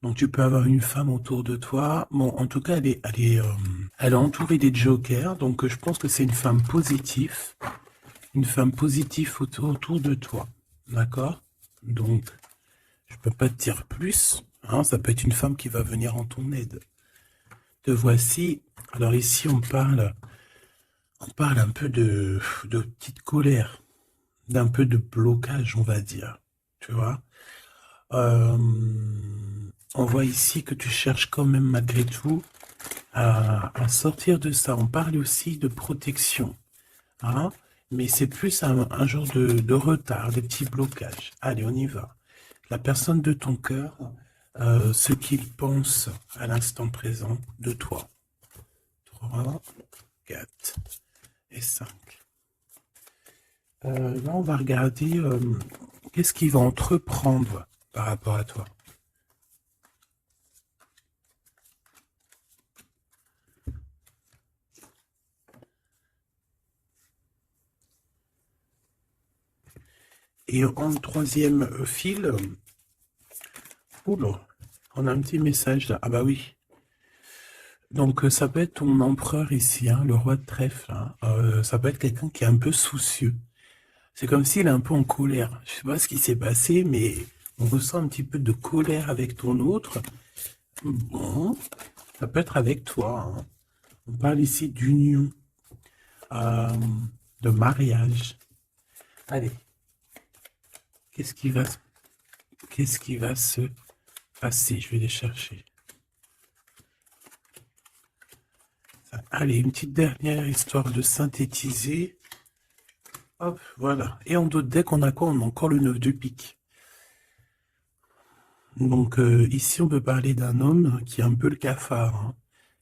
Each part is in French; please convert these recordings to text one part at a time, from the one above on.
Donc tu peux avoir une femme autour de toi. Bon, en tout cas, elle est entourée des jokers. Donc je pense que c'est une femme positive. Une femme positive autour de toi. D'accord? Donc, je peux pas te dire plus. Hein, ça peut être une femme qui va venir en ton aide. Te voici. Alors ici, on parle un peu de petite colère, d'un peu de blocage, on va dire. Tu vois? Euh, on voit ici que tu cherches quand même malgré tout à sortir de ça. On parle aussi de protection, hein, mais c'est plus un genre de retard, des petits blocages. Allez, on y va. La personne de ton cœur, ce qu'il pense à l'instant présent de toi. 3, 4 et 5. Là, on va regarder qu'est-ce qu'il va entreprendre par rapport à toi. Et en troisième fil, oula, on a un petit message là. Ah bah oui. Donc ça peut être ton empereur ici, hein, le roi de trèfle. Hein. Ça peut être quelqu'un qui est un peu soucieux. C'est comme s'il est un peu en colère. Je sais pas ce qui s'est passé, mais on ressent un petit peu de colère avec ton autre. Bon, ça peut être avec toi. Hein. On parle ici d'union, euh, de mariage. Allez, qu'est-ce qui va, qu'est-ce qui va se passer? Je vais les chercher. Allez, une petite dernière histoire de synthétiser. Hop, voilà. Et en d'autres decks, on a quoi? On a encore le 9 de pique. Donc ici, on peut parler d'un homme qui est un peu le cafard. Hein.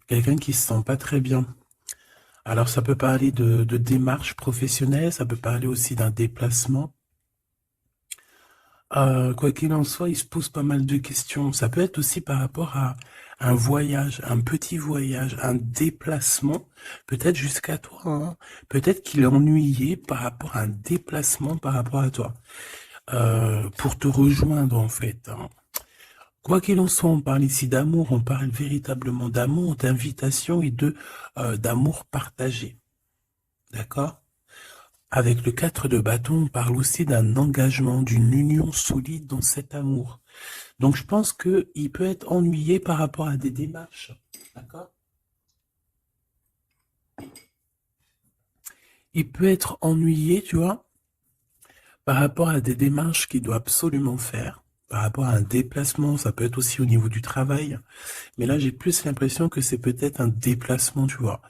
Quelqu'un qui se sent pas très bien. Alors ça peut parler de démarche professionnelle, ça peut parler aussi d'un déplacement. Quoi qu'il en soit, il se pose pas mal de questions. Ça peut être aussi par rapport à un voyage, un petit voyage, un déplacement, peut-être jusqu'à toi. Hein. Peut-être qu'il est ennuyé par rapport à un déplacement par rapport à toi. Pour te rejoindre en fait. Hein. Quoi qu'il en soit, on parle ici d'amour, on parle véritablement d'amour, d'invitation et d'amour partagé. D'accord? Avec le 4 de bâton, on parle aussi d'un engagement, d'une union solide dans cet amour. Donc je pense qu'il peut être ennuyé par rapport à des démarches. D'accord? Il peut être ennuyé, tu vois, par rapport à des démarches qu'il doit absolument faire. Par rapport à un déplacement, ça peut être aussi au niveau du travail. Mais là, j'ai plus l'impression que c'est peut-être un déplacement, tu vois.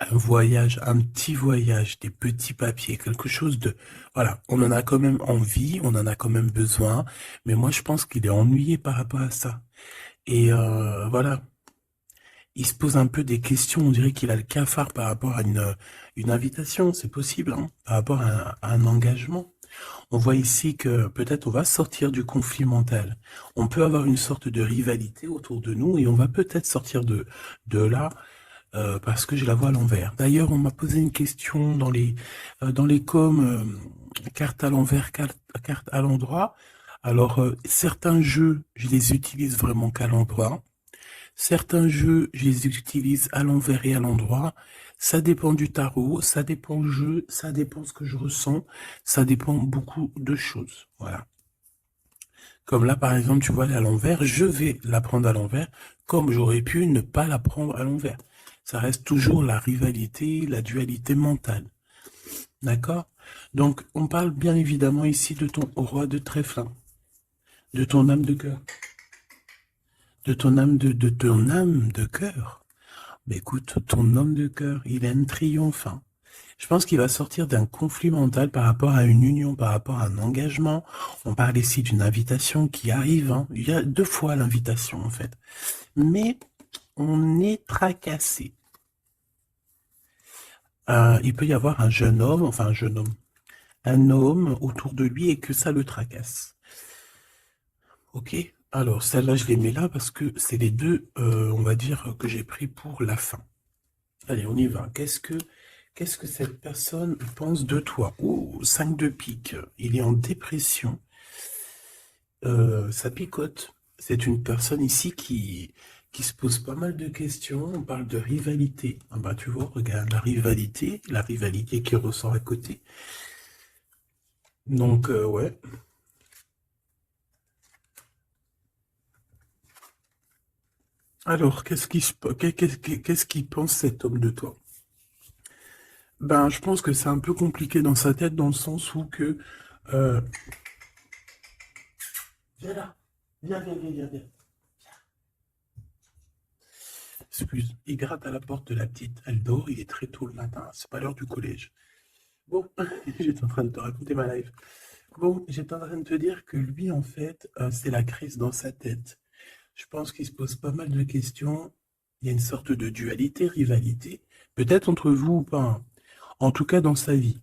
Un voyage, un petit voyage, des petits papiers, quelque chose de... Voilà, on en a quand même envie, on en a quand même besoin, mais moi je pense qu'il est ennuyé par rapport à ça. Et voilà, il se pose un peu des questions, on dirait qu'il a le cafard par rapport à une invitation, c'est possible, hein, par rapport à un engagement. On voit ici que peut-être on va sortir du conflit mental. On peut avoir une sorte de rivalité autour de nous et on va peut-être sortir de là parce que je la vois à l'envers. D'ailleurs, on m'a posé une question dans les coms, carte à l'envers, carte à l'endroit. Alors, certains jeux, je les utilise vraiment qu'à l'endroit. Certains jeux, je les utilise à l'envers et à l'endroit. Ça dépend du tarot, ça dépend du jeu, ça dépend ce que je ressens, ça dépend beaucoup de choses. Voilà. Comme là, par exemple, tu vois, à l'envers, je vais la prendre à l'envers, comme j'aurais pu ne pas la prendre à l'envers. Ça reste toujours la rivalité, la dualité mentale. D'accord? Donc, on parle bien évidemment ici de ton roi de trèfle, hein, de ton âme de cœur, de ton âme de ton âme de cœur. Mais écoute, ton homme de cœur, il a un triomphe. Hein. Je pense qu'il va sortir d'un conflit mental par rapport à une union, par rapport à un engagement. On parle ici d'une invitation qui arrive. Hein. Il y a 2 fois l'invitation, en fait. Mais on est tracassé. Il peut y avoir un jeune homme, enfin un homme autour de lui et que ça le tracasse. Ok? Alors, celle-là, je les mets là parce que c'est les deux, on va dire, que j'ai pris pour la fin. Allez, on y va. Qu'est-ce que cette personne pense de toi? Oh, 5 de pique. Il est en dépression. Ça picote. C'est une personne ici qui se pose pas mal de questions. On parle de rivalité. Ah bah tu vois, regarde la rivalité qui ressort à côté. Donc ouais. Alors, qu'est-ce qu'il pense cet homme de toi? Ben, je pense que c'est un peu compliqué dans sa tête, dans le sens où que... euh, Viens là. Viens. Excuse, il gratte à la porte de la petite. Elle dort, il est très tôt le matin. C'est pas l'heure du collège. Bon, j'étais en train de te raconter ma life. Bon, j'étais en train de te dire que lui, en fait, c'est la crise dans sa tête. Je pense qu'il se pose pas mal de questions. Il y a une sorte de dualité, rivalité. Peut-être entre vous ou pas, hein. En tout cas, dans sa vie.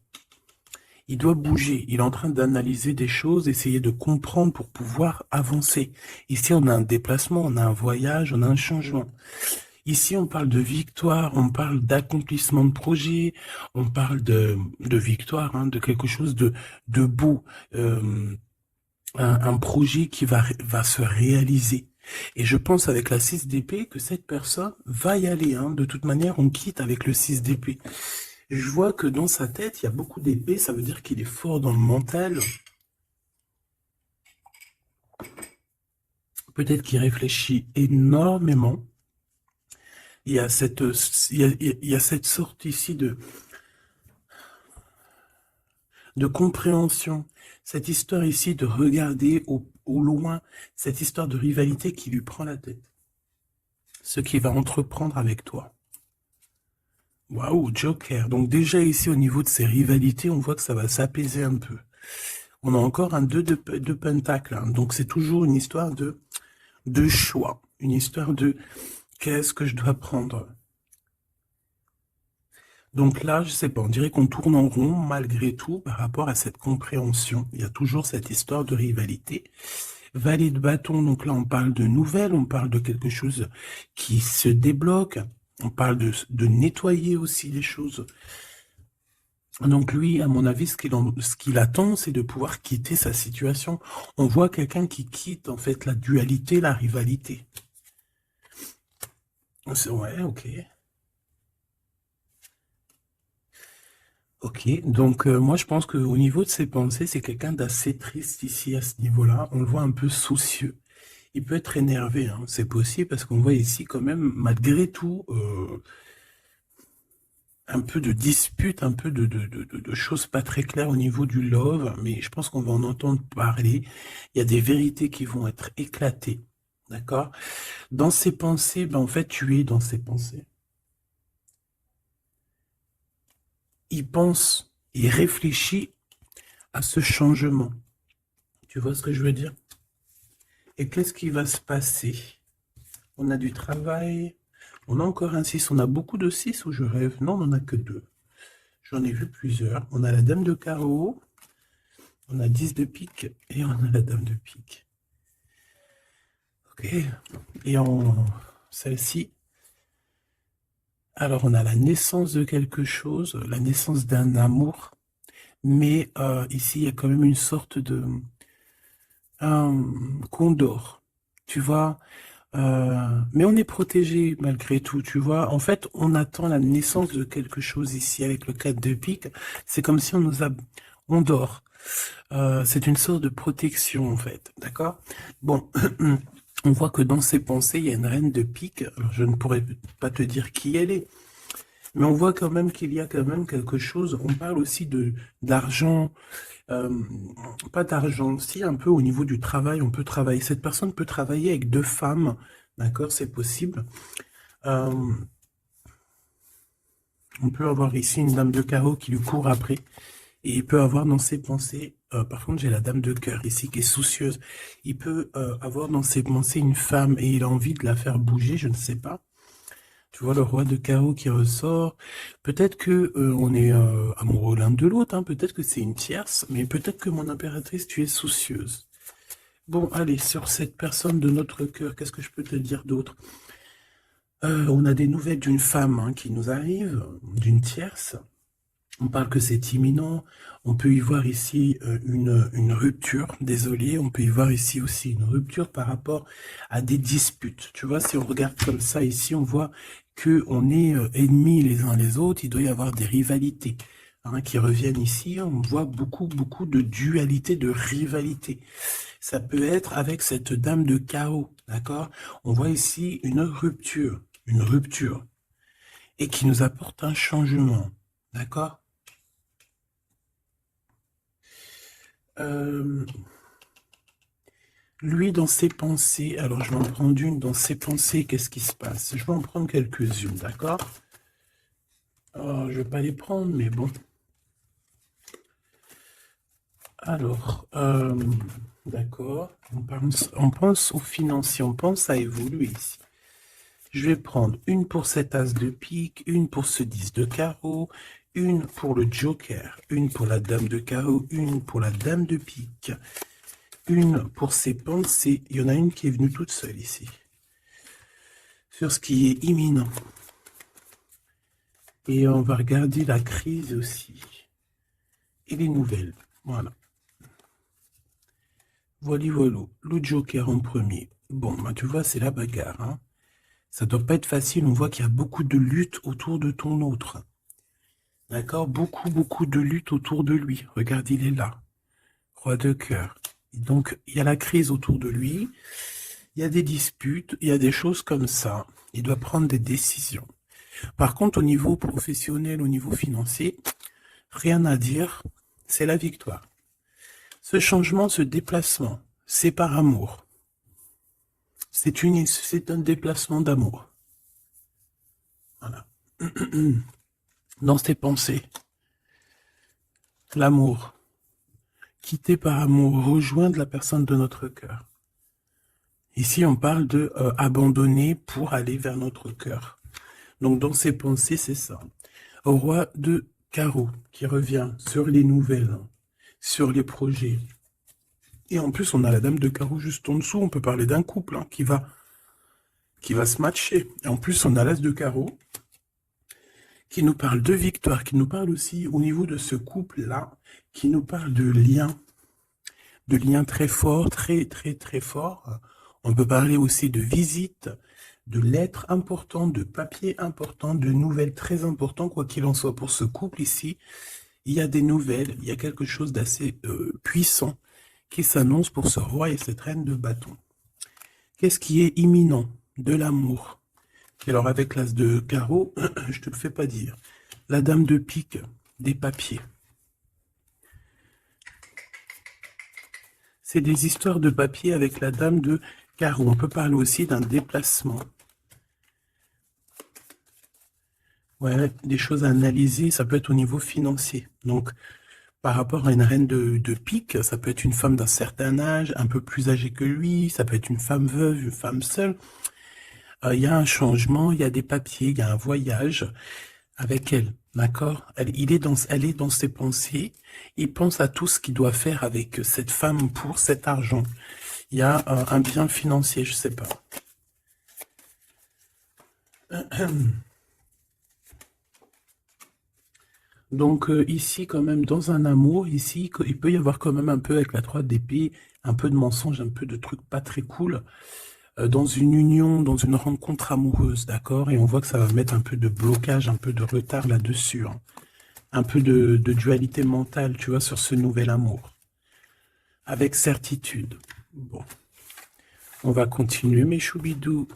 Il doit bouger. Il est en train d'analyser des choses, essayer de comprendre pour pouvoir avancer. Ici, on a un déplacement, on a un voyage, on a un changement. Ici, on parle de victoire, on parle d'accomplissement de projet, on parle de victoire, hein, de quelque chose de beau, un projet qui va se réaliser. Et je pense avec la 6 d'épée que cette personne va y aller. Hein. De toute manière, on quitte avec le 6 d'épée. Je vois que dans sa tête, il y a beaucoup d'épées, ça veut dire qu'il est fort dans le mental. Peut-être qu'il réfléchit énormément. Il y a il y a cette sorte ici de compréhension, cette histoire ici de regarder au loin, cette histoire de rivalité qui lui prend la tête. Ce qu'il va entreprendre avec toi. Waouh, Joker. Donc déjà ici, au niveau de ces rivalités, on voit que ça va s'apaiser un peu. On a encore un 2 de pentacle. Hein. Donc c'est toujours une histoire de choix. Une histoire de qu'est-ce que je dois prendre. Donc là, je sais pas, on dirait qu'on tourne en rond malgré tout par rapport à cette compréhension. Il y a toujours cette histoire de rivalité. Valet de bâton, donc là on parle de nouvelles, on parle de quelque chose qui se débloque, on parle de nettoyer aussi les choses. Donc lui, à mon avis, ce qu'il attend, c'est de pouvoir quitter sa situation. On voit quelqu'un qui quitte en fait la dualité, la rivalité. Ouais, ok. Ok, donc moi je pense qu'au niveau de ses pensées, c'est quelqu'un d'assez triste ici à ce niveau-là. On le voit un peu soucieux. Il peut être énervé, hein. C'est possible parce qu'on voit ici quand même, malgré tout, un peu de dispute, un peu de choses pas très claires au niveau du love, mais je pense qu'on va en entendre parler. Il y a des vérités qui vont être éclatées, d'accord? Dans ses pensées, ben en fait, tu es dans ses pensées. Il pense, il réfléchit à ce changement. Tu vois ce que je veux dire? Et qu'est-ce qui va se passer? On a du travail. On a encore un 6. On a beaucoup de 6 ou je rêve? Non, on n'en a que 2. J'en ai vu plusieurs. On a la dame de carreau. On a 10 de pique. Et on a la dame de pique. Ok. Et celle-ci. Alors, on a la naissance de quelque chose. La naissance d'un amour. Mais ici, il y a quand même une sorte de... un condor. Tu vois, mais on est protégé malgré tout, tu vois. En fait, on attend la naissance de quelque chose ici avec le 4 de pique. C'est comme si on dort. C'est une sorte de protection, en fait. D'accord? Bon, on voit que dans ses pensées, il y a une reine de pique. Alors, je ne pourrais pas te dire qui elle est. Mais on voit quand même qu'il y a quand même quelque chose. On parle aussi d'argent. Euh, Pas d'argent, si un peu au niveau du travail, on peut travailler. Cette personne peut travailler avec 2 femmes, d'accord, c'est possible. Euh, on peut avoir ici une dame de carreau qui lui court après, et il peut avoir dans ses pensées, par contre j'ai la dame de cœur ici qui est soucieuse, il peut avoir dans ses pensées une femme et il a envie de la faire bouger, je ne sais pas. Tu vois le roi de carreau qui ressort. Peut-être que on est amoureux l'un de l'autre, hein. Peut-être que c'est une tierce, mais peut-être que mon impératrice, tu es soucieuse. Bon, allez, sur cette personne de notre cœur, qu'est-ce que je peux te dire d'autre? On a des nouvelles d'une femme hein, qui nous arrive, d'une tierce. On parle que c'est imminent. On peut y voir ici une rupture. Désolé, on peut y voir ici aussi une rupture par rapport à des disputes. Tu vois, si on regarde comme ça ici, on voit que on est ennemis les uns les autres. Il doit y avoir des rivalités qui reviennent ici. On voit beaucoup de dualité, de rivalité. Ça peut être avec cette dame de carreau, d'accord? On voit ici une rupture, et qui nous apporte un changement, d'accord? Lui, dans ses pensées, alors je vais en prendre une, dans ses pensées, qu'est-ce qui se passe? Je vais en prendre quelques-unes, d'accord? Je vais pas les prendre, mais bon. Alors, d'accord, on pense aux financiers, on pense à évoluer ici. Je vais prendre une pour cet as de pique, une pour ce 10 de carreau, une pour le joker, une pour la dame de carreau, une pour la dame de pique, une pour ses pensées. Il y en a une qui est venue toute seule ici. Sur ce qui est imminent. Et on va regarder la crise aussi. Et les nouvelles. Voilà. Voilà. Le joker en premier. Bon, bah, tu vois, c'est la bagarre. Hein. Ça doit pas être facile. On voit qu'il y a beaucoup de lutte autour de ton autre. D'accord? Beaucoup de lutte autour de lui. Regarde, il est là. Roi de cœur. Et donc, il y a la crise autour de lui. Il y a des disputes. Il y a des choses comme ça. Il doit prendre des décisions. Par contre, au niveau professionnel, au niveau financier, rien à dire. C'est la victoire. Ce changement, ce déplacement, c'est par amour. C'est un déplacement d'amour. Voilà. Dans ses pensées, l'amour. Quitter par amour, rejoindre la personne de notre cœur. Ici, on parle de abandonner pour aller vers notre cœur. Donc, dans ses pensées, c'est ça. Au roi de carreau qui revient sur les nouvelles, sur les projets. Et en plus, on a la dame de carreau juste en dessous. On peut parler d'un couple qui va se matcher. Et en plus, on a l'as de carreau qui nous parle de victoire, qui nous parle aussi au niveau de ce couple-là, qui nous parle de liens très forts, très forts. On peut parler aussi de visites, de lettres importantes, de papiers importants, de nouvelles très importantes, quoi qu'il en soit pour ce couple ici. Il y a des nouvelles, il y a quelque chose d'assez puissant qui s'annonce pour ce roi et cette reine de bâton. Qu'est-ce qui est imminent? De l'amour. Et alors avec l'as de carreau, je te le fais pas dire. La dame de pique, des papiers. C'est des histoires de papier avec la dame de carreau. On peut parler aussi d'un déplacement. Ouais, des choses à analyser, ça peut être au niveau financier. Donc, par rapport à une reine de pique, ça peut être une femme d'un certain âge, un peu plus âgée que lui, ça peut être une femme veuve, une femme seule. Il y a un changement, il y a des papiers, il y a un voyage avec elle, d'accord? Elle est dans ses pensées, il pense à tout ce qu'il doit faire avec cette femme pour cet argent. Il y a un bien financier, je sais pas. Donc ici, quand même, dans un amour, ici, il peut y avoir quand même un peu avec la 3 d'épée, un peu de mensonge, un peu de trucs pas très cool, dans une union, dans une rencontre amoureuse, d'accord? Et on voit que ça va mettre un peu de blocage, un peu de retard là-dessus, hein. Un peu de dualité mentale, tu vois, sur ce nouvel amour. Avec certitude. Bon. On va continuer, mes choubidous.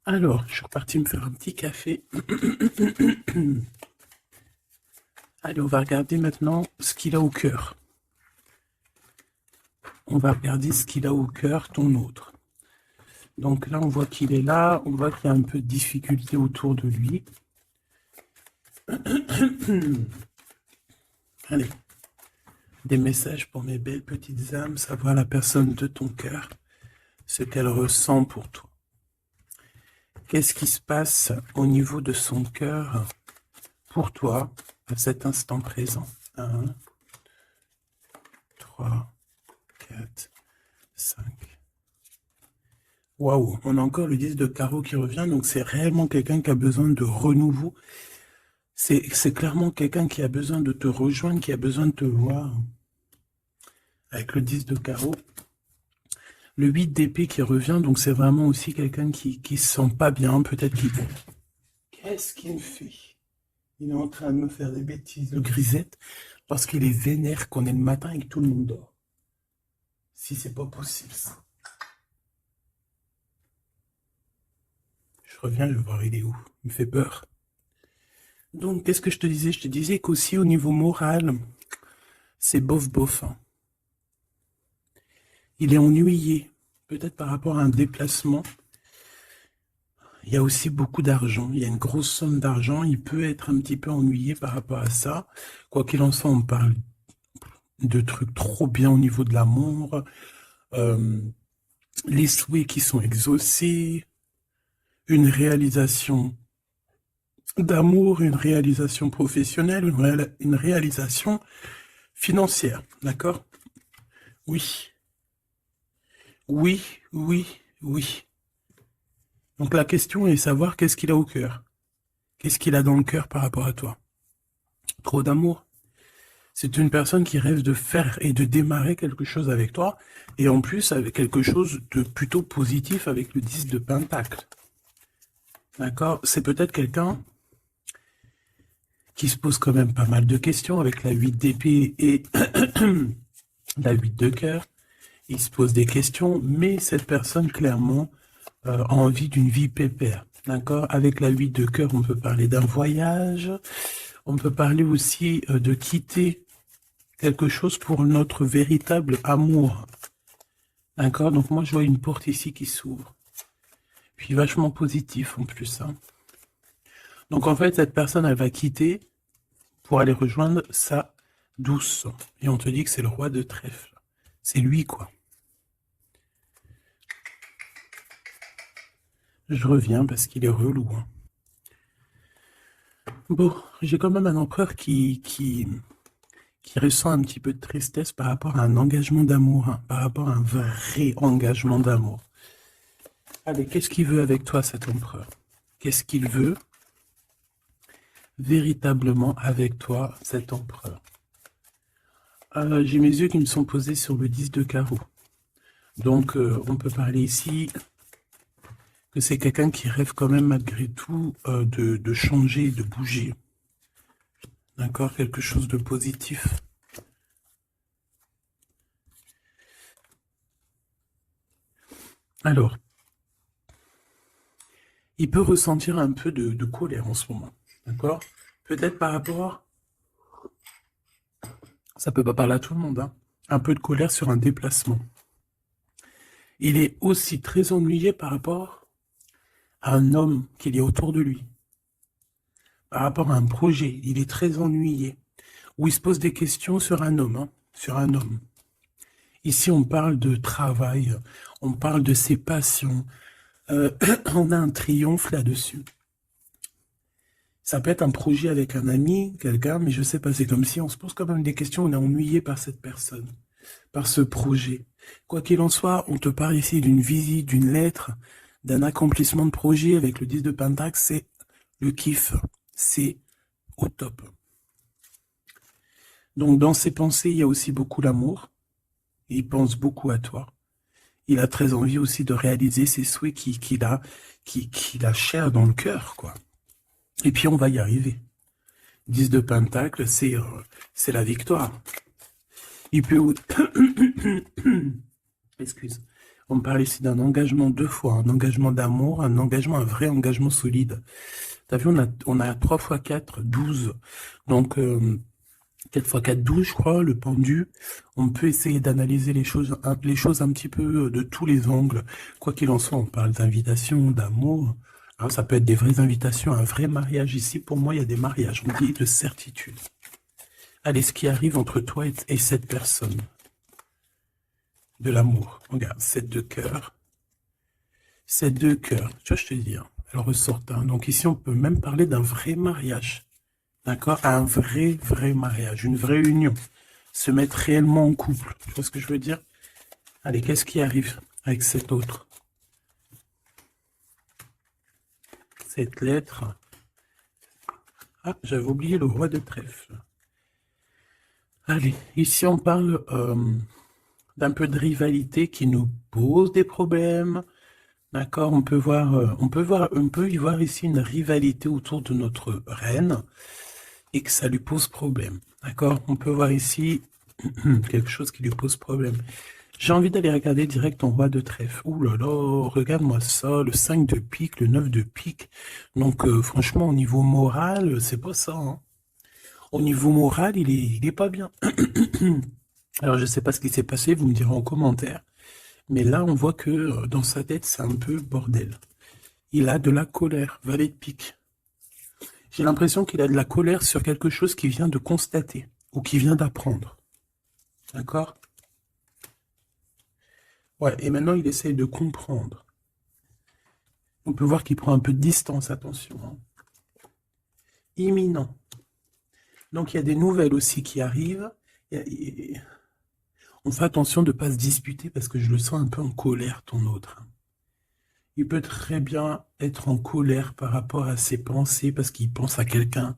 Alors, je suis reparti me faire un petit café. Allez, on va regarder maintenant ce qu'il a au cœur. On va regarder ce qu'il a au cœur, ton autre. Donc là, on voit qu'il est là. On voit qu'il y a un peu de difficulté autour de lui. Allez. Des messages pour mes belles petites âmes. Savoir la personne de ton cœur. Ce qu'elle ressent pour toi. Qu'est-ce qui se passe au niveau de son cœur pour toi à cet instant présent. 1, 3, 4, 5. Waouh, on a encore le 10 de carreau qui revient, donc c'est réellement quelqu'un qui a besoin de renouveau. C'est clairement quelqu'un qui a besoin de te rejoindre, qui a besoin de te voir. Avec le 10 de carreau. Le 8 d'épée qui revient, donc c'est vraiment aussi quelqu'un qui se sent pas bien, peut-être qu'il... Qu'est-ce qu'il me fait? Il est en train de me faire des bêtises, le grisette, parce qu'il est vénère qu'on est le matin et que tout le monde dort. Si c'est pas possible, ça. Je reviens le voir, il est où? Il me fait peur. Donc, qu'est-ce que je te disais? Je te disais qu'aussi au niveau moral, c'est bof-bof. Hein. Il est ennuyé, peut-être par rapport à un déplacement. Il y a aussi beaucoup d'argent, il y a une grosse somme d'argent, il peut être un petit peu ennuyé par rapport à ça. Quoi qu'il en soit, on parle de trucs trop bien au niveau de l'amour, les souhaits qui sont exaucés, une réalisation d'amour, une réalisation professionnelle, une réalisation financière, d'accord? Oui, oui, oui, oui. Donc la question est de savoir qu'est-ce qu'il a au cœur. Qu'est-ce qu'il a dans le cœur par rapport à toi? Trop d'amour. C'est une personne qui rêve de faire et de démarrer quelque chose avec toi, et en plus avec quelque chose de plutôt positif avec le 10 de Pentacle. D'accord? C'est peut-être quelqu'un qui se pose quand même pas mal de questions avec la 8 d'épée et la 8 de cœur. Il se pose des questions, mais cette personne, clairement, a envie d'une vie pépère. D'accord? Avec la 8 de cœur, on peut parler d'un voyage. On peut parler aussi de quitter quelque chose pour notre véritable amour. D'accord? Donc moi, je vois une porte ici qui s'ouvre. Puis vachement positif en plus. Hein. Donc en fait, cette personne, elle va quitter pour aller rejoindre sa douce. Et on te dit que c'est le roi de trèfle. C'est lui, quoi. Je reviens parce qu'il est relou. Hein. Bon, j'ai quand même un empereur qui ressent un petit peu de tristesse par rapport à un engagement d'amour, hein, par rapport à un vrai engagement d'amour. Allez, qu'est-ce qu'il veut avec toi, cet empereur? Qu'est-ce qu'il veut véritablement avec toi, cet empereur? J'ai mes yeux qui me sont posés sur le 10 de carreau. Donc, on peut parler ici que c'est quelqu'un qui rêve quand même malgré tout de changer, de bouger. D'accord? Quelque chose de positif. Alors, il peut ressentir un peu de colère en ce moment. D'accord? Peut-être par rapport... Ça peut pas parler à tout le monde, hein. Un peu de colère sur un déplacement. Il est aussi très ennuyé par rapport à un homme qu'il y a autour de lui. Par rapport à un projet, il est très ennuyé. Ou il se pose des questions sur un homme, hein, sur un homme. Ici, on parle de travail, on parle de ses passions. On a un triomphe là-dessus. Ça peut être un projet avec un ami, quelqu'un, mais je sais pas, c'est comme si on se pose quand même des questions, on est ennuyé par cette personne, par ce projet. Quoi qu'il en soit, on te parle ici d'une visite, d'une lettre, d'un accomplissement de projet avec le 10 de Pentacle, c'est le kiff, c'est au top. Donc dans ses pensées, il y a aussi beaucoup l'amour, il pense beaucoup à toi. Il a très envie aussi de réaliser ses souhaits qu'il a cher dans le cœur, quoi. Et puis on va y arriver. 10 de Pentacle, c'est la victoire. Il peut... Excuse. On parle ici d'un engagement 2 fois, un engagement d'amour, un engagement, un vrai engagement solide. T'as vu, on a 3 x 4, 12. Donc, 4 x 4, 12, je crois, le pendu. On peut essayer d'analyser les choses un petit peu de tous les angles. Quoi qu'il en soit, on parle d'invitation, d'amour. Alors, ça peut être des vraies invitations, un vrai mariage. Ici, pour moi, il y a des mariages, on dit de certitude. Allez, ce qui arrive entre toi et cette personne. De l'amour. Regarde, 7 de cœur. 7 de cœur. Tu vois, je te dis, hein, elle ressort. Hein. Donc ici, on peut même parler d'un vrai mariage. d'accord, à un vrai mariage, une vraie union. Se mettre réellement en couple. Tu vois ce que je veux dire? Allez, qu'est-ce qui arrive avec cet autre? Cette lettre. Ah, j'avais oublié le roi de trèfle. Allez, ici on parle d'un peu de rivalité qui nous pose des problèmes. D'accord, on peut y voir ici une rivalité autour de notre reine et que ça lui pose problème. D'accord, on peut voir ici quelque chose qui lui pose problème. J'ai envie d'aller regarder direct ton roi de trèfle. Ouh là là, regarde-moi ça, le 5 de pique, le 9 de pique. Donc franchement, au niveau moral, c'est pas ça, hein. Au niveau moral, il est pas bien. Alors je sais pas ce qui s'est passé, vous me direz en commentaire. Mais là, on voit que dans sa tête, c'est un peu bordel. Il a de la colère, valet de pique. J'ai l'impression qu'il a de la colère sur quelque chose qu'il vient de constater ou qu'il vient d'apprendre. D'accord? Ouais, et maintenant, il essaye de comprendre. On peut voir qu'il prend un peu de distance, attention, hein. Imminent. Donc, il y a des nouvelles aussi qui arrivent. On fait attention de ne pas se disputer parce que je le sens un peu en colère, ton autre. Il peut très bien être en colère par rapport à ses pensées parce qu'il pense à quelqu'un.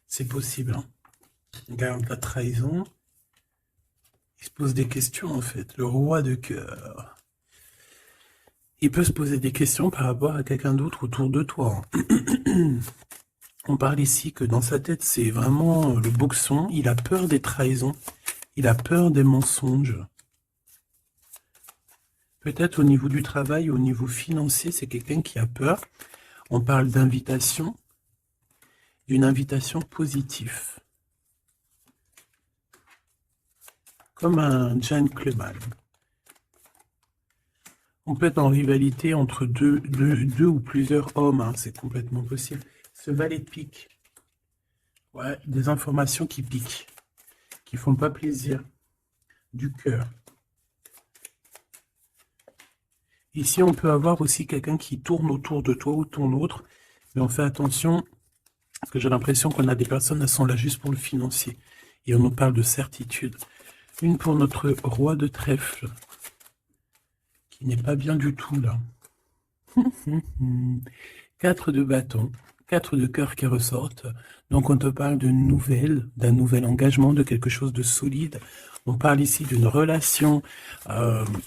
C'est possible, hein. Regarde la trahison. Il se pose des questions, en fait. Le roi de cœur. Il peut se poser des questions par rapport à quelqu'un d'autre autour de toi. On parle ici que dans sa tête, c'est vraiment le boxon. Il a peur des trahisons. Il a peur des mensonges. Peut-être au niveau du travail, au niveau financier, c'est quelqu'un qui a peur. On parle d'invitation, d'une invitation positive. Comme un gentleman. On peut être en rivalité entre deux ou plusieurs hommes, hein, c'est complètement possible. Ce valet de pique. Ouais, des informations qui piquent, qui font pas plaisir. Du cœur. Ici, on peut avoir aussi quelqu'un qui tourne autour de toi ou ton autre, mais on fait attention, parce que j'ai l'impression qu'on a des personnes, elles sont là juste pour le financier. Et on nous parle de certitude. Une pour notre roi de trèfle, qui n'est pas bien du tout, là. 4 de bâton, 4 de cœur qui ressortent. Donc on te parle de nouvelles, d'un nouvel engagement, de quelque chose de solide. On parle ici d'une relation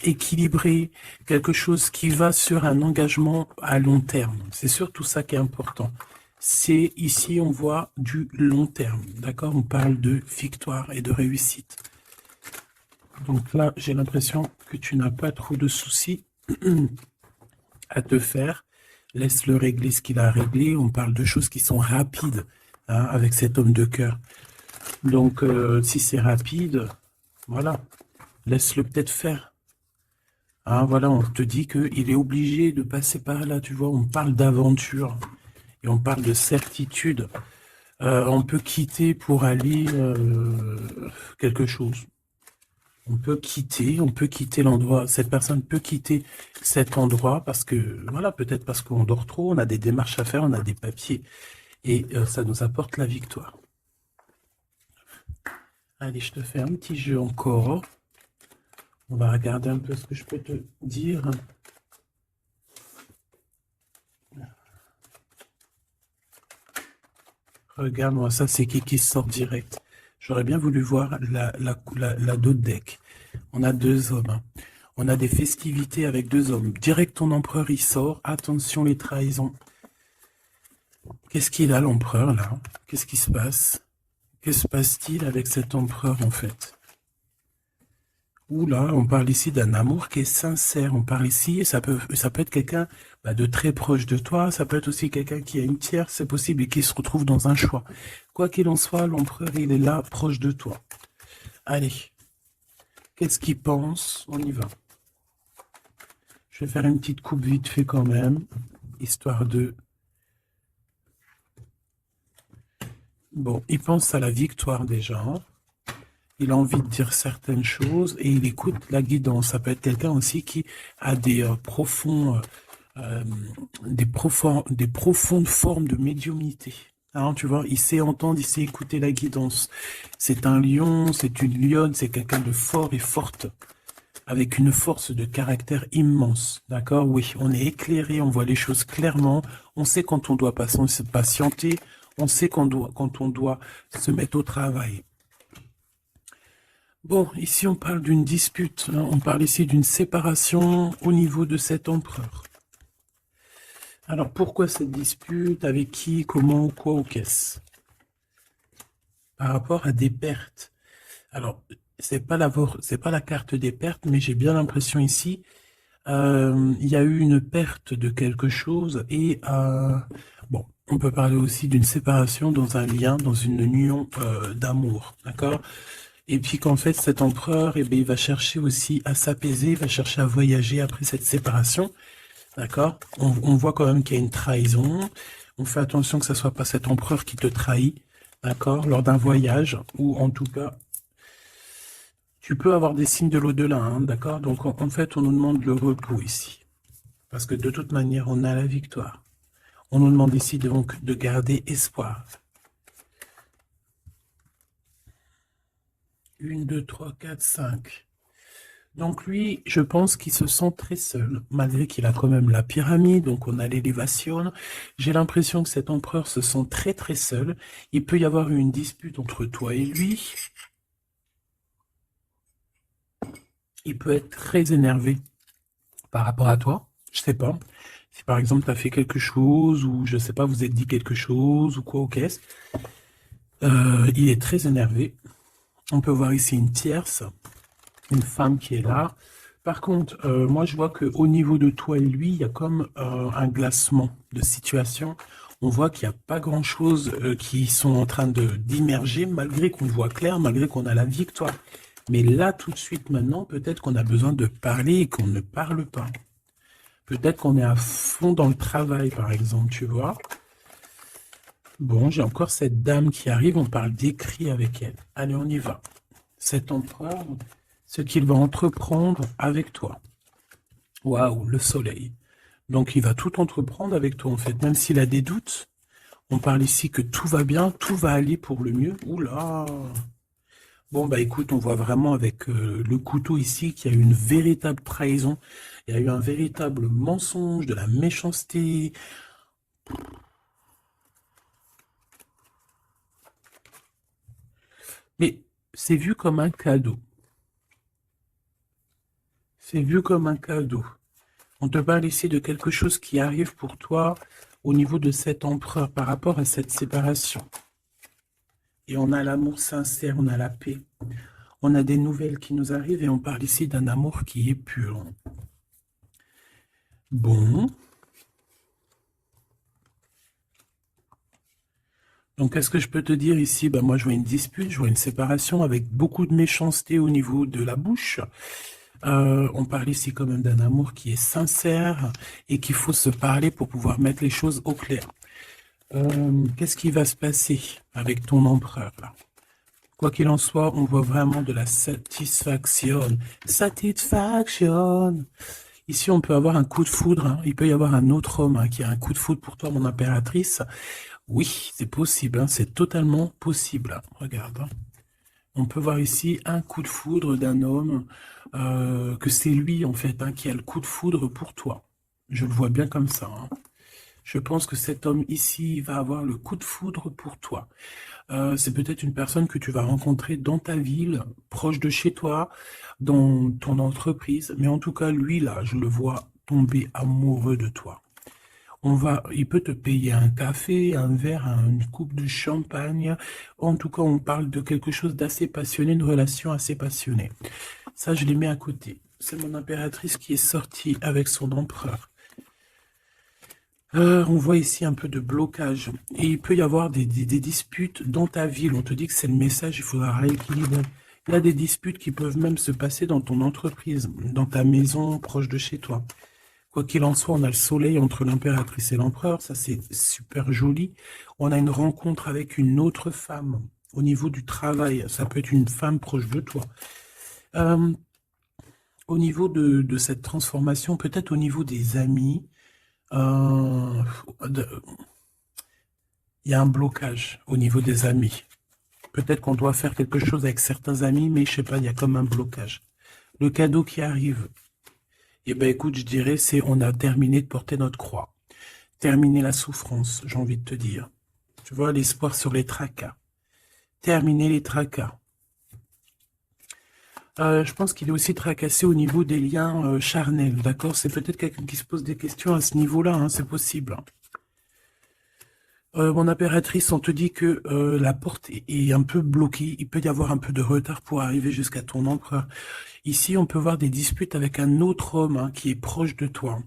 équilibrée, quelque chose qui va sur un engagement à long terme. C'est surtout ça qui est important. C'est ici, on voit du long terme, d'accord? On parle de victoire et de réussite. Donc là, j'ai l'impression que tu n'as pas trop de soucis à te faire. Laisse-le régler ce qu'il a à régler. On parle de choses qui sont rapides, hein, avec cet homme de cœur. Donc, si c'est rapide, voilà, laisse-le peut-être faire. Hein, voilà, on te dit qu'il est obligé de passer par là, tu vois. On parle d'aventure et on parle de certitude. On peut quitter pour aller quelque chose. On peut quitter l'endroit. Cette personne peut quitter cet endroit parce que, voilà, peut-être parce qu'on dort trop, on a des démarches à faire, on a des papiers. Et ça nous apporte la victoire. Allez, je te fais un petit jeu encore. On va regarder un peu ce que je peux te dire. Regarde-moi, ça c'est qui sort direct. J'aurais bien voulu voir la d'autres deck. On a 2 hommes, hein. On a des festivités avec 2 hommes. Direct, ton empereur, il sort. Attention, les trahisons. Qu'est-ce qu'il a, l'empereur, là? Qu'est-ce qui se passe? Que se passe-t-il avec cet empereur, en fait? Oula, on parle ici d'un amour qui est sincère. On parle ici, ça peut être quelqu'un de très proche de toi. Ça peut être aussi quelqu'un qui a une tierce, c'est possible, et qui se retrouve dans un choix. Quoi qu'il en soit, l'empereur, il est là, proche de toi. Allez. Qu'est-ce qu'il pense? On y va. Je vais faire une petite coupe vite fait quand même, histoire de... Bon, il pense à la victoire déjà. Il a envie de dire certaines choses et il écoute la guidance. Ça peut être quelqu'un aussi qui a des profondes formes de médiumnité. Alors, tu vois, il sait entendre, il sait écouter la guidance. C'est un lion, c'est une lionne, c'est quelqu'un de fort et forte, avec une force de caractère immense. D'accord? Oui, on est éclairé, on voit les choses clairement, on sait quand on doit se patienter, on sait quand on doit se mettre au travail. Bon, ici on parle d'une dispute, hein, on parle ici d'une séparation au niveau de cet empereur. Alors pourquoi cette dispute? Avec qui? Comment? Quoi? Ou qu'est-ce? Par rapport à des pertes. Alors, c'est pas la carte des pertes, mais j'ai bien l'impression ici, il y a eu une perte de quelque chose et bon, on peut parler aussi d'une séparation dans un lien, dans une union d'amour, d'accord? Et puis qu'en fait, cet empereur, eh bien, il va chercher aussi à s'apaiser, il va chercher à voyager après cette séparation, d'accord? On voit quand même qu'il y a une trahison. On fait attention que ce soit pas cet empereur qui te trahit, d'accord? Lors d'un voyage, ou en tout cas, tu peux avoir des signes de l'au-delà, hein, d'accord? Donc en fait, on nous demande le repos ici. Parce que de toute manière, on a la victoire. On nous demande ici donc de garder espoir. 1, 2, 3, 4, 5. Donc lui, je pense qu'il se sent très seul, malgré qu'il a quand même la pyramide, donc on a l'élévation. J'ai l'impression que cet empereur se sent très très seul. Il peut y avoir une dispute entre toi et lui. Il peut être très énervé par rapport à toi. Je sais pas. Si par exemple tu as fait quelque chose, ou je sais pas, vous êtes dit quelque chose, ou quoi, ou qu'est-ce. Il est très énervé. On peut voir ici une tierce, une femme qui est là. Par contre, moi je vois qu'au niveau de toi et lui, il y a comme un glacement de situation. On voit qu'il n'y a pas grand-chose qui sont en train d'immerger, malgré qu'on voit clair, malgré qu'on a la victoire. Mais là, tout de suite, maintenant, peut-être qu'on a besoin de parler et qu'on ne parle pas. Peut-être qu'on est à fond dans le travail, par exemple, tu vois. Bon, j'ai encore cette dame qui arrive, on parle d'écrit avec elle. Allez, on y va. Cet empereur, ce qu'il va entreprendre avec toi. Waouh, le soleil. Donc, il va tout entreprendre avec toi, en fait. Même s'il a des doutes, on parle ici que tout va bien, tout va aller pour le mieux. Oula! Bon, bah écoute, on voit vraiment avec le couteau ici qu'il y a eu une véritable trahison. Il y a eu un véritable mensonge, de la méchanceté. Mais c'est vu comme un cadeau. C'est vu comme un cadeau. On te parle ici de quelque chose qui arrive pour toi au niveau de cet empereur par rapport à cette séparation. Et on a l'amour sincère, on a la paix. On a des nouvelles qui nous arrivent et on parle ici d'un amour qui est pur. Bon. Donc, qu'est-ce que je peux te dire ici? Ben, moi, je vois une dispute, je vois une séparation avec beaucoup de méchanceté au niveau de la bouche. On parle ici quand même d'un amour qui est sincère et qu'il faut se parler pour pouvoir mettre les choses au clair. Qu'est-ce qui va se passer avec ton empereur là? Quoi qu'il en soit, on voit vraiment de la satisfaction. Satisfaction. Ici, on peut avoir un coup de foudre, hein. Il peut y avoir un autre homme hein, qui a un coup de foudre pour toi, mon impératrice. Oui, c'est possible, hein. C'est totalement possible. Regarde. Hein. On peut voir ici un coup de foudre d'un homme, que c'est lui, en fait, hein, qui a le coup de foudre pour toi. Je le vois bien comme ça. Hein. Je pense que cet homme ici va avoir le coup de foudre pour toi. C'est peut-être une personne que tu vas rencontrer dans ta ville, proche de chez toi, dans ton entreprise. Mais en tout cas, lui, là, je le vois tomber amoureux de toi. Il peut te payer un café, un verre, une coupe de champagne. En tout cas, on parle de quelque chose d'assez passionné, une relation assez passionnée. Ça, je les mets à côté. C'est mon impératrice qui est sortie avec son empereur. On voit ici un peu de blocage. Et il peut y avoir des disputes dans ta ville. On te dit que c'est le message, il faudra rééquilibrer. Il y a des disputes qui peuvent même se passer dans ton entreprise, dans ta maison, proche de chez toi. Quoi qu'il en soit, on a le soleil entre l'impératrice et l'empereur. Ça, c'est super joli. On a une rencontre avec une autre femme au niveau du travail. Ça peut être une femme proche de toi. Au niveau de cette transformation, peut-être au niveau des amis, de- Il y a un blocage au niveau des amis. Peut-être qu'on doit faire quelque chose avec certains amis, mais je sais pas, il y a comme un blocage. Le cadeau qui arrive, eh ben écoute, je dirais, c'est on a terminé de porter notre croix. Terminer la souffrance, j'ai envie de te dire. Tu vois, l'espoir sur les tracas. Terminer les tracas. Je pense qu'il est aussi tracassé au niveau des liens charnels, d'accord? C'est peut-être quelqu'un qui se pose des questions à ce niveau-là, hein, c'est possible. Mon impératrice, on te dit que la porte est un peu bloquée. Il peut y avoir un peu de retard pour arriver jusqu'à ton empereur. Ici, on peut voir des disputes avec un autre homme hein, qui est proche de toi.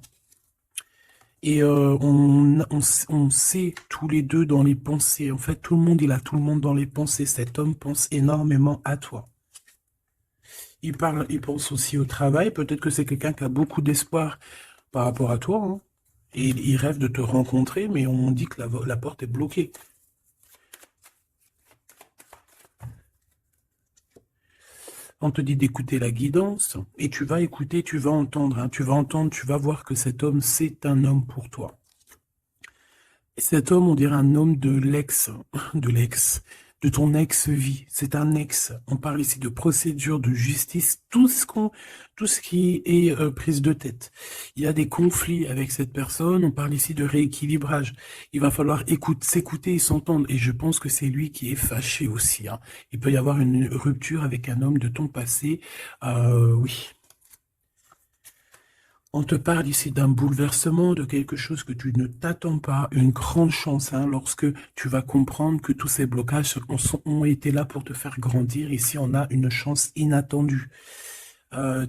Et on sait tous les deux dans les pensées. En fait, tout le monde, il a tout le monde dans les pensées. Cet homme pense énormément à toi. Il pense aussi au travail. Peut-être que c'est quelqu'un qui a beaucoup d'espoir par rapport à toi. Hein. Et il rêve de te rencontrer, mais on dit que la porte est bloquée. On te dit d'écouter la guidance, et tu vas écouter, tu vas entendre, hein, tu vas entendre, tu vas voir que cet homme, c'est un homme pour toi. Et cet homme, on dirait un homme de ton ex-vie. C'est un ex. On parle ici de procédure, de justice, tout ce qui est prise de tête. Il y a des conflits avec cette personne. On parle ici de rééquilibrage. Il va falloir s'écouter et s'entendre. Et je pense que c'est lui qui est fâché aussi. Hein. Il peut y avoir une rupture avec un homme de ton passé. Oui. On te parle ici d'un bouleversement, de quelque chose que tu ne t'attends pas, une grande chance, hein, lorsque tu vas comprendre que tous ces blocages ont été là pour te faire grandir. Ici, on a une chance inattendue.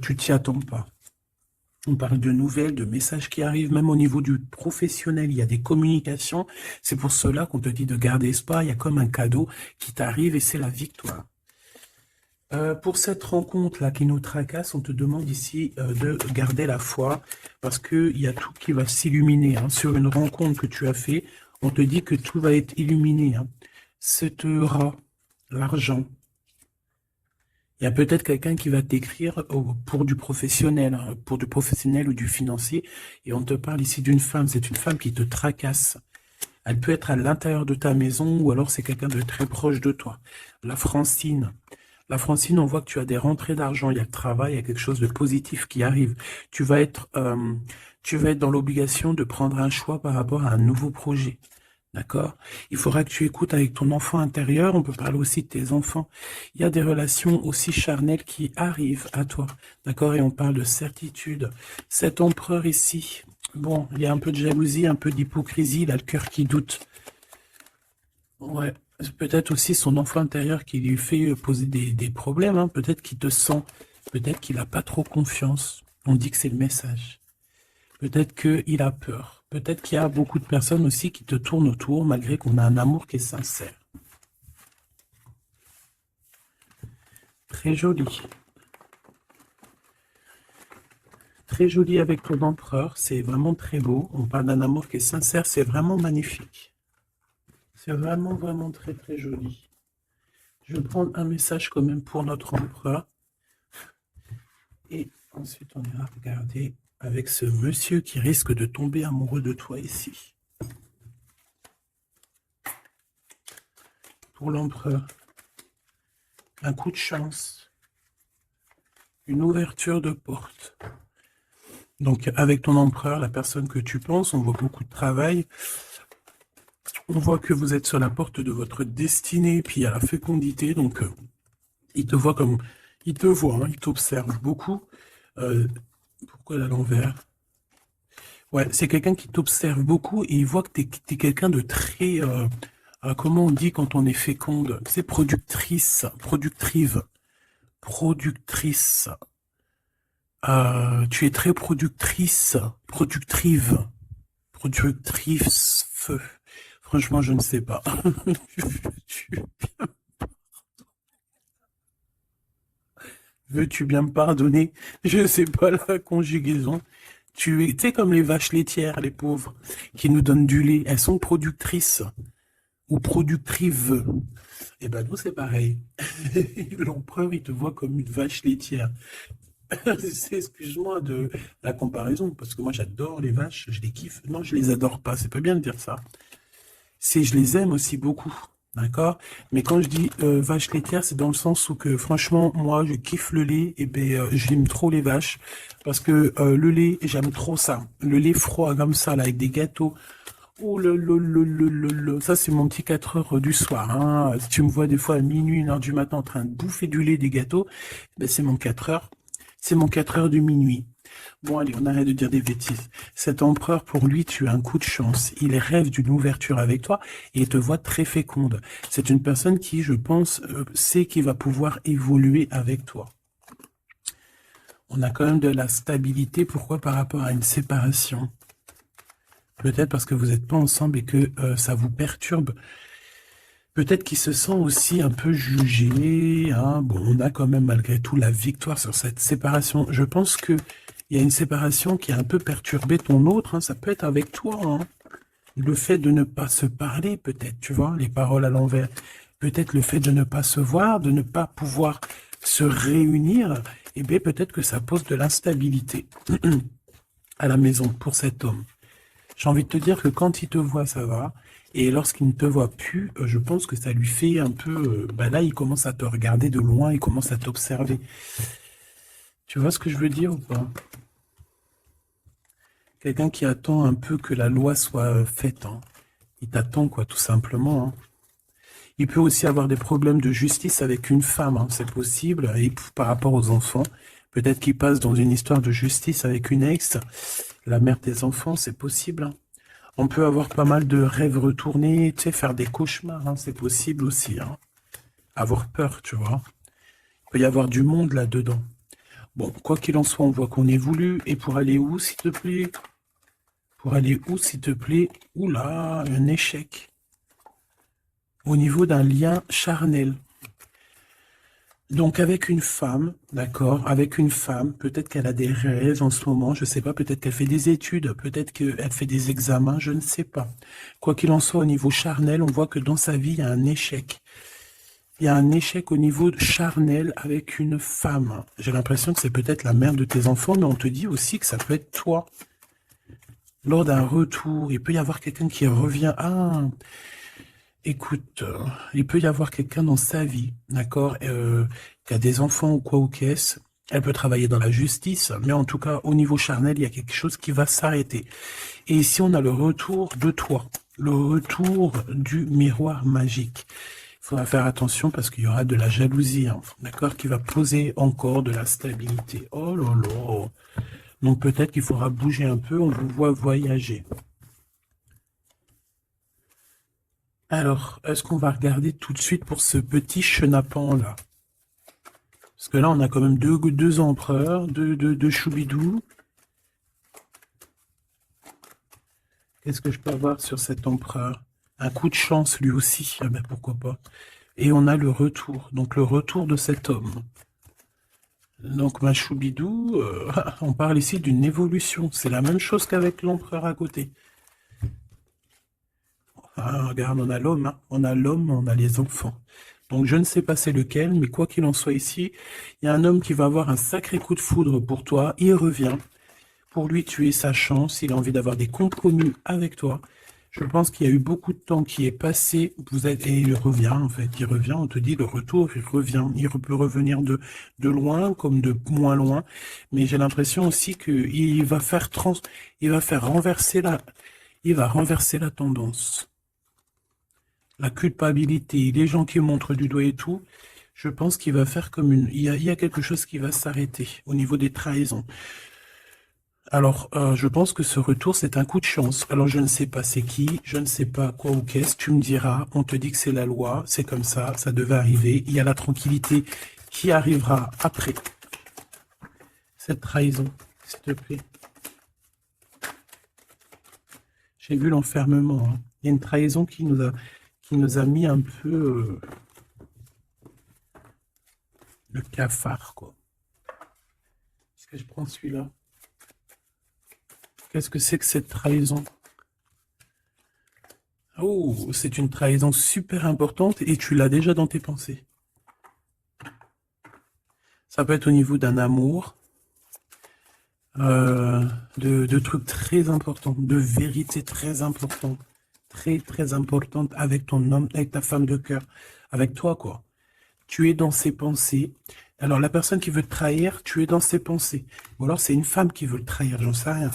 Tu t'y attends pas. On parle de nouvelles, de messages qui arrivent, même au niveau du professionnel, il y a des communications. C'est pour cela qu'on te dit de garder espoir. Il y a comme un cadeau qui t'arrive et c'est la victoire. Pour cette rencontre-là qui nous tracasse, on te demande ici de garder la foi parce qu'il y a tout qui va s'illuminer. Hein. Sur une rencontre que tu as fait, on te dit que tout va être illuminé. Hein. Cette rat, l'argent. Il y a peut-être quelqu'un qui va t'écrire pour du professionnel, hein, pour du professionnel ou du financier. Et on te parle ici d'une femme. C'est une femme qui te tracasse. Elle peut être à l'intérieur de ta maison ou alors c'est quelqu'un de très proche de toi. La Francine. La Francine, on voit que tu as des rentrées d'argent, il y a le travail, il y a quelque chose de positif qui arrive. Tu vas être dans l'obligation de prendre un choix par rapport à un nouveau projet. D'accord? Il faudra que tu écoutes avec ton enfant intérieur. On peut parler aussi de tes enfants. Il y a des relations aussi charnelles qui arrivent à toi. D'accord? Et on parle de certitude. Cet empereur ici, bon, il y a un peu de jalousie, un peu d'hypocrisie, il a le cœur qui doute. Ouais. Peut-être aussi son enfant intérieur qui lui fait poser des problèmes. Hein. Peut-être qu'il te sent. Peut-être qu'il n'a pas trop confiance. On dit que c'est le message. Peut-être qu'il a peur. Peut-être qu'il y a beaucoup de personnes aussi qui te tournent autour malgré qu'on a un amour qui est sincère. Très joli. Très joli avec ton empereur. C'est vraiment très beau. On parle d'un amour qui est sincère. C'est vraiment magnifique. C'est vraiment, vraiment très, très joli. Je vais prendre un message quand même pour notre empereur. Et ensuite, on ira regarder avec ce monsieur qui risque de tomber amoureux de toi ici. Pour l'empereur, un coup de chance, une ouverture de porte. Donc, avec ton empereur, la personne que tu penses, on voit beaucoup de travail. On voit que vous êtes sur la porte de votre destinée, puis il y a la fécondité. Donc, il te voit comme... Il te voit, hein, il t'observe beaucoup. Pourquoi à l'envers? Ouais, c'est quelqu'un qui t'observe beaucoup et il voit que tu es quelqu'un de très... comment on dit quand on est féconde? C'est productrice, productive. Productrice. Tu es très productrice, productive. Productrice. Feu. Franchement, je ne sais pas. Veux-tu bien me pardonner? Je ne sais pas la conjugaison. Tu sais comme les vaches laitières, les pauvres, qui nous donnent du lait. Elles sont productrices ou productrives. Eh ben nous, c'est pareil. L'empereur, il te voit comme une vache laitière. Excuse-moi de la comparaison, parce que moi, j'adore les vaches, je les kiffe. Non, je les adore pas, c'est pas bien de dire ça. c'est je les aime aussi beaucoup. D'accord? Mais quand je dis vache laitière, c'est dans le sens où que franchement, moi, je kiffe le lait et ben j'aime trop les vaches parce que le lait, j'aime trop ça. Le lait froid comme ça, là, avec des gâteaux. Oh ça c'est mon petit 4 heures du soir. Hein. Si tu me vois des fois à minuit, 1 heure du matin en train de bouffer du lait, des gâteaux, ben c'est mon 4 heures. C'est mon 4 heures du minuit. Bon, allez, on arrête de dire des bêtises. Cet empereur, pour lui, tu as un coup de chance. Il rêve d'une ouverture avec toi et il te voit très féconde. C'est une personne qui, je pense, sait qu'il va pouvoir évoluer avec toi. On a quand même de la stabilité. Pourquoi? Par rapport à une séparation. Peut-être parce que vous n'êtes pas ensemble et que ça vous perturbe. Peut-être qu'il se sent aussi un peu jugé. Hein. Bon, on a quand même malgré tout la victoire sur cette séparation. Je pense que il y a une séparation qui a un peu perturbé ton autre. Hein. Ça peut être avec toi. Hein. Le fait de ne pas se parler, peut-être, tu vois, les paroles à l'envers. Peut-être le fait de ne pas se voir, de ne pas pouvoir se réunir. Eh bien, peut-être que ça pose de l'instabilité à la maison pour cet homme. J'ai envie de te dire que quand il te voit, ça va. Et lorsqu'il ne te voit plus, je pense que ça lui fait un peu... là, il commence à te regarder de loin, il commence à t'observer. Tu vois ce que je veux dire ou pas? Quelqu'un qui attend un peu que la loi soit faite. Hein. Il t'attend, quoi, tout simplement. Hein. Il peut aussi avoir des problèmes de justice avec une femme, hein, c'est possible. Et par rapport aux enfants, peut-être qu'il passe dans une histoire de justice avec une ex, la mère des enfants, c'est possible. Hein. On peut avoir pas mal de rêves retournés, tu sais, faire des cauchemars, hein, c'est possible aussi. Hein. Avoir peur, tu vois. Il peut y avoir du monde là-dedans. Bon, quoi qu'il en soit, on voit qu'on évolue. Et pour aller où, s'il te plaît? Pour aller où, s'il te plaît? Oula, un échec. Au niveau d'un lien charnel. Donc avec une femme, d'accord, avec une femme, peut-être qu'elle a des rêves en ce moment, je ne sais pas, peut-être qu'elle fait des études, peut-être qu'elle fait des examens, je ne sais pas. Quoi qu'il en soit, au niveau charnel, on voit que dans sa vie, il y a un échec. Il y a un échec au niveau charnel avec une femme. J'ai l'impression que c'est peut-être la mère de tes enfants, mais on te dit aussi que ça peut être toi. Lors d'un retour, il peut y avoir quelqu'un qui revient. Ah, écoute, il peut y avoir quelqu'un dans sa vie, d'accord, qui a des enfants ou quoi ou qu'est-ce. Elle peut travailler dans la justice, mais en tout cas, au niveau charnel, il y a quelque chose qui va s'arrêter. Et ici, on a le retour de toi, le retour du miroir magique. Il faudra faire attention parce qu'il y aura de la jalousie, hein, d'accord, qui va poser encore de la stabilité. Oh là là. Donc peut-être qu'il faudra bouger un peu, on vous voit voyager. Alors, est-ce qu'on va regarder tout de suite pour ce petit chenapan-là? Parce que là, on a quand même deux empereurs, deux choubidous. Qu'est-ce que je peux avoir sur cet empereur? Un coup de chance, lui aussi. Ah ben, pourquoi pas. Et on a le retour. Donc, le retour de cet homme. Donc, ma choubidou, on parle ici d'une évolution. C'est la même chose qu'avec l'empereur à côté. Ah, regarde, on a l'homme, hein. On a l'homme, on a les enfants. Donc je ne sais pas c'est lequel, mais quoi qu'il en soit ici, il y a un homme qui va avoir un sacré coup de foudre pour toi. Il revient. Pour lui, tu es sa chance. Il a envie d'avoir des compromis avec toi. Je pense qu'il y a eu beaucoup de temps qui est passé. Et il revient, en fait. Il revient, on te dit le retour, il revient. Il peut revenir de loin comme de moins loin. Mais j'ai l'impression aussi qu'il va faire il va renverser la tendance. La culpabilité, les gens qui montrent du doigt et tout, je pense qu'il va faire comme il y a quelque chose qui va s'arrêter au niveau des trahisons. Alors, je pense que ce retour, c'est un coup de chance. Alors, je ne sais pas c'est qui, je ne sais pas quoi ou qu'est-ce, tu me diras, on te dit que c'est la loi, c'est comme ça devait arriver. Il y a la tranquillité qui arrivera après cette trahison, s'il te plaît. J'ai vu l'enfermement. Hein. Il y a une trahison qui nous a mis un peu le cafard, quoi. Est-ce que je prends celui-là? Qu'est-ce que c'est que cette trahison? Oh, c'est une trahison super importante et tu l'as déjà dans tes pensées. Ça peut être au niveau d'un amour, de trucs très importants, de vérités très importantes. très, très importante avec ton homme, avec ta femme de cœur, avec toi, quoi. Tu es dans ses pensées. Alors, la personne qui veut te trahir, tu es dans ses pensées. Ou alors, c'est une femme qui veut le trahir, j'en sais rien.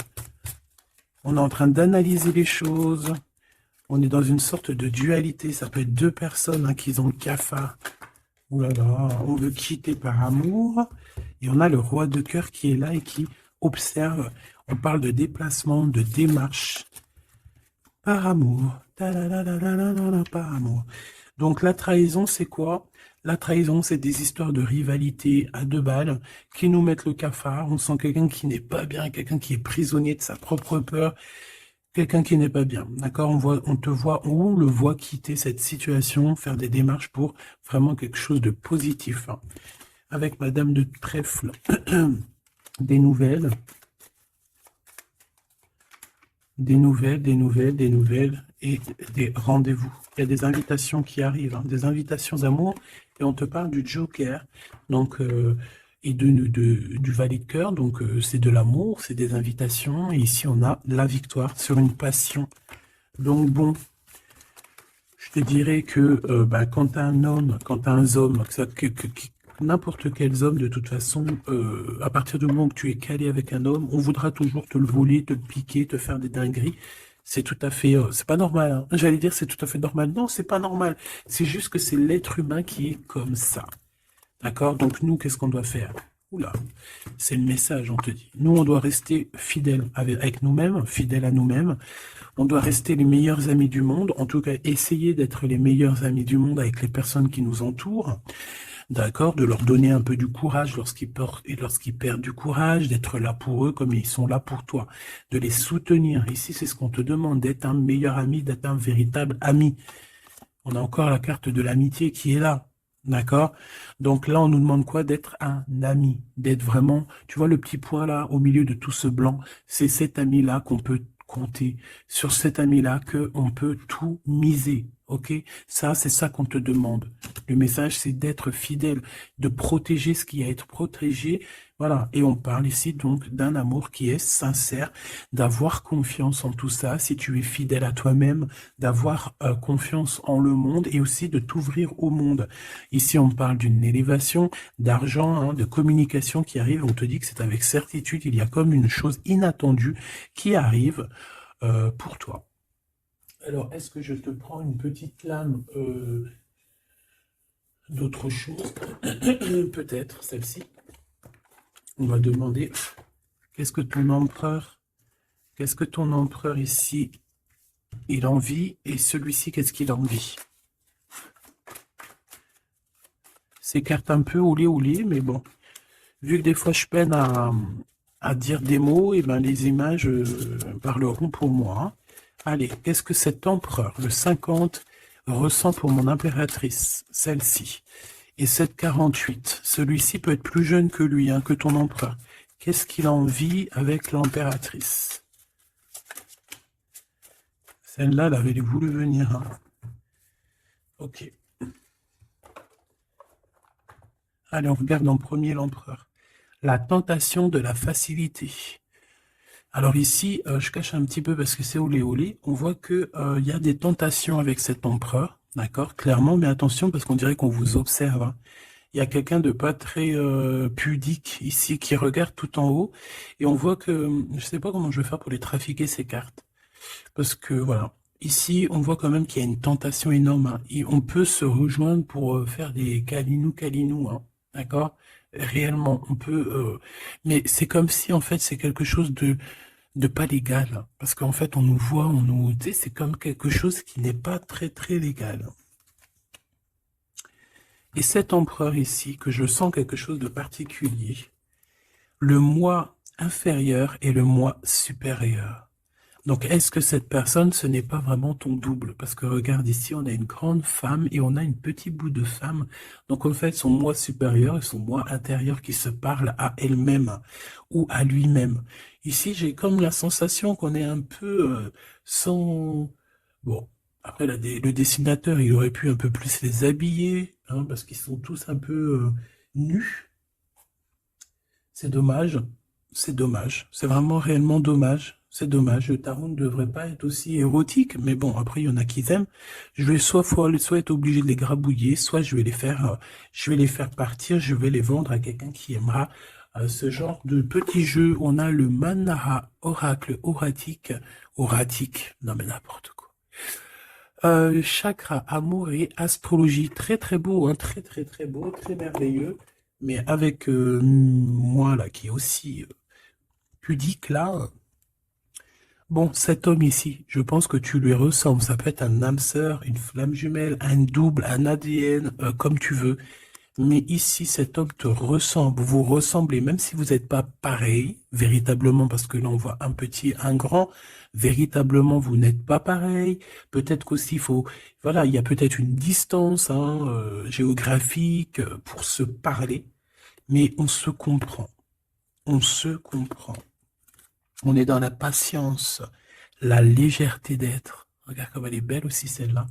On est en train d'analyser les choses. On est dans une sorte de dualité. Ça peut être deux personnes hein, qui ont le cafard. Ouh là là, on veut quitter par amour. Et on a le roi de cœur qui est là et qui observe. On parle de déplacement, de démarche. Par amour. Ta-la-la-la-la-la-la, par amour. Donc la trahison, c'est quoi? La trahison, c'est des histoires de rivalité à deux balles qui nous mettent le cafard. On sent quelqu'un qui n'est pas bien, quelqu'un qui est prisonnier de sa propre peur, quelqu'un qui n'est pas bien. D'accord? On te voit, on le voit quitter cette situation, faire des démarches pour vraiment quelque chose de positif. Hein. Avec Madame de Trèfle, des nouvelles. Des nouvelles, des nouvelles, des nouvelles et des rendez-vous. Il y a des invitations qui arrivent, hein, des invitations d'amour, et on te parle du Joker, donc et du valet de cœur, donc c'est de l'amour, c'est des invitations, et ici on a la victoire sur une passion. Donc bon, je te dirais que quand tu as un homme, quand tu as un homme, n'importe quel homme, de toute façon, à partir du moment que tu es calé avec un homme, on voudra toujours te le voler, te le piquer, te faire des dingueries. C'est tout à fait, c'est pas normal. Hein. J'allais dire c'est tout à fait normal. Non, c'est pas normal. C'est juste que c'est l'être humain qui est comme ça. D'accord? Donc nous, qu'est-ce qu'on doit faire? Oula, c'est le message, on te dit. Nous, on doit rester fidèles avec nous-mêmes, fidèles à nous-mêmes. On doit rester les meilleurs amis du monde. En tout cas, essayer d'être les meilleurs amis du monde avec les personnes qui nous entourent. D'accord, de leur donner un peu du courage lorsqu'ils perdent du courage, d'être là pour eux comme ils sont là pour toi, de les soutenir. Ici, c'est ce qu'on te demande, d'être un meilleur ami, d'être un véritable ami. On a encore la carte de l'amitié qui est là. D'accord? Donc là, on nous demande quoi? D'être un ami, d'être vraiment, tu vois le petit point là, au milieu de tout ce blanc, c'est cet ami-là qu'on peut compter, sur cet ami-là qu'on peut tout miser. Ok? Ça, c'est ça qu'on te demande. Le message, c'est d'être fidèle, de protéger ce qui a à être protégé. Voilà. Et on parle ici donc d'un amour qui est sincère, d'avoir confiance en tout ça, si tu es fidèle à toi-même, d'avoir confiance en le monde et aussi de t'ouvrir au monde. Ici, on parle d'une élévation, d'argent, hein, de communication qui arrive. On te dit que c'est avec certitude, il y a comme une chose inattendue qui arrive pour toi. Alors, est-ce que je te prends une petite lame d'autre chose? Peut-être celle-ci. On va demander, qu'est-ce que ton empereur ici, il envie, et celui-ci, qu'est-ce qu'il envie? Ces cartes un peu oulé, mais bon. Vu que des fois je peine à dire des mots, et ben les images parleront pour moi. Hein. Allez, qu'est-ce que cet empereur, le 50, ressent pour mon impératrice, celle-ci? Et cette 48, celui-ci peut être plus jeune que lui, hein, que ton empereur. Qu'est-ce qu'il en vit avec l'impératrice? Celle-là, elle avait voulu venir. Hein. Ok. Allez, on regarde en premier l'empereur. La tentation de la facilité. Alors ici, je cache un petit peu parce que c'est olé. On voit que y a des tentations avec cet empereur. D'accord, clairement, mais attention parce qu'on dirait qu'on vous observe. Hein. Il y a quelqu'un de pas très pudique ici qui regarde tout en haut. Et on voit que, je sais pas comment je vais faire pour les trafiquer ces cartes. Parce que voilà, ici on voit quand même qu'il y a une tentation énorme. Hein. Et on peut se rejoindre pour faire des câlinous. Hein. D'accord? Réellement, on peut... mais c'est comme si en fait c'est quelque chose de pas légal. Hein. Parce qu'en fait on nous voit, tu sais, c'est comme quelque chose qui n'est pas très très légal. Et cet empereur ici, que je sens quelque chose de particulier, le moi inférieur et le moi supérieur. Donc, est-ce que cette personne, ce n'est pas vraiment ton double? Parce que regarde ici, on a une grande femme et on a une petite bout de femme. Donc, en fait, son moi supérieur et son moi intérieur qui se parlent à elle-même ou à lui-même. Ici, j'ai comme la sensation qu'on est un peu sans... Bon, après, le dessinateur, il aurait pu un peu plus les habiller, hein, parce qu'ils sont tous un peu nus. C'est dommage. C'est dommage. C'est vraiment réellement dommage. C'est dommage, le tarot ne devrait pas être aussi érotique, mais bon, après, il y en a qui aiment. Je vais soit être obligé de les grabouiller, soit je vais les faire partir, je vais les vendre à quelqu'un qui aimera ce genre de petit jeu. On a le Manara Oracle Oratique, non mais n'importe quoi. Chakra, amour et astrologie, très très beau, hein, très très très beau, très merveilleux, mais avec moi là qui est aussi pudique là. Bon, cet homme ici, je pense que tu lui ressembles. Ça peut être un âme sœur, une flamme jumelle, un double, un ADN, comme tu veux. Mais ici, cet homme te ressemble. Vous ressemblez, même si vous n'êtes pas pareil, véritablement, parce que là, on voit un petit, un grand. Véritablement, vous n'êtes pas pareil. Peut-être qu'aussi, voilà, il y a peut-être une distance, hein, géographique pour se parler. Mais on se comprend. On se comprend. On est dans la patience, la légèreté d'être. Regarde comme elle est belle aussi celle-là.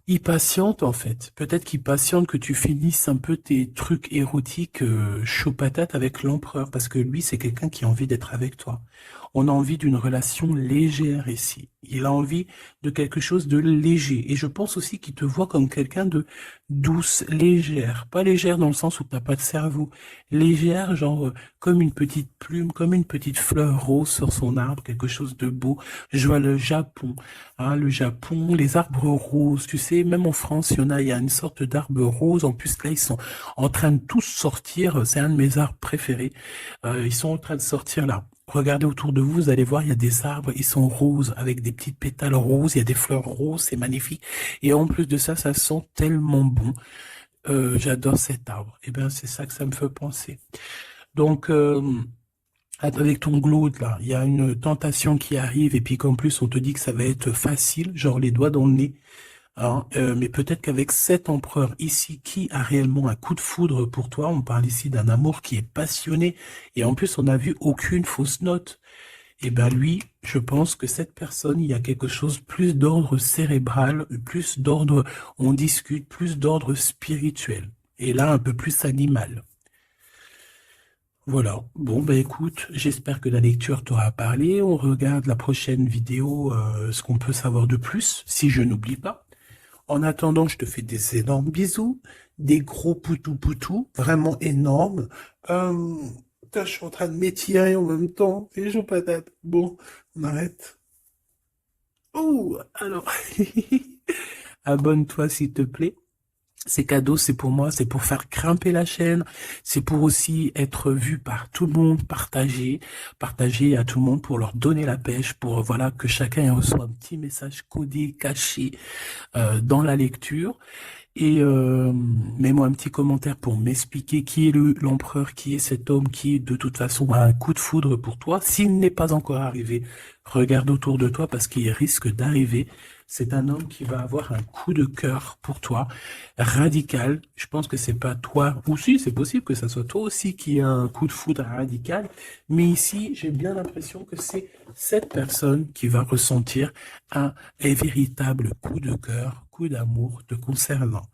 Il patiente en fait. Peut-être qu'il patiente que tu finisses un peu tes trucs érotiques chaud patate avec l'empereur. Parce que lui, c'est quelqu'un qui a envie d'être avec toi. On a envie d'une relation légère ici. Il a envie de quelque chose de léger. Et je pense aussi qu'il te voit comme quelqu'un de douce, légère. Pas légère dans le sens où tu n'as pas de cerveau. Légère, genre comme une petite plume, comme une petite fleur rose sur son arbre, quelque chose de beau. Je vois le Japon. Hein, le Japon, les arbres roses, tu sais, même en France, il y a une sorte d'arbre rose. En plus, là, ils sont en train de tous sortir. C'est un de mes arbres préférés. Ils sont en train de sortir là. Regardez autour de vous, vous allez voir, il y a des arbres, ils sont roses, avec des petites pétales roses, il y a des fleurs roses, c'est magnifique. Et en plus de ça, ça sent tellement bon. J'adore cet arbre. Eh bien, c'est ça que ça me fait penser. Donc, avec ton glaude, là, il y a une tentation qui arrive, et puis qu'en plus, on te dit que ça va être facile, genre les doigts dans le nez. Hein, mais peut-être qu'avec cet empereur ici, qui a réellement un coup de foudre pour toi, on parle ici d'un amour qui est passionné, et en plus on n'a vu aucune fausse note, et ben lui, je pense que cette personne, il y a quelque chose plus d'ordre cérébral, plus d'ordre, on discute, plus d'ordre spirituel, et là un peu plus animal. Voilà, bon bah écoute, j'espère que la lecture t'aura parlé, on regarde la prochaine vidéo, ce qu'on peut savoir de plus, si je n'oublie pas. En attendant, je te fais des énormes bisous, des gros poutou-poutou, vraiment énormes. Putain, je suis en train de m'étirer en même temps, et je patate. Bon, on arrête. Oh, alors, abonne-toi s'il te plaît. Ces cadeaux, c'est pour moi, c'est pour faire grimper la chaîne, c'est pour aussi être vu par tout le monde, partager à tout le monde pour leur donner la pêche, pour voilà que chacun reçoit un petit message codé, caché dans la lecture. Et mets-moi un petit commentaire pour m'expliquer qui est l'empereur, qui est cet homme qui, de toute façon, a un coup de foudre pour toi. S'il n'est pas encore arrivé, regarde autour de toi parce qu'il risque d'arriver. C'est un homme qui va avoir un coup de cœur pour toi, radical. Je pense que c'est pas toi, ou si, c'est possible que ça soit toi aussi qui a un coup de foudre radical. Mais ici, j'ai bien l'impression que c'est cette personne qui va ressentir un véritable coup de cœur, coup d'amour te concernant.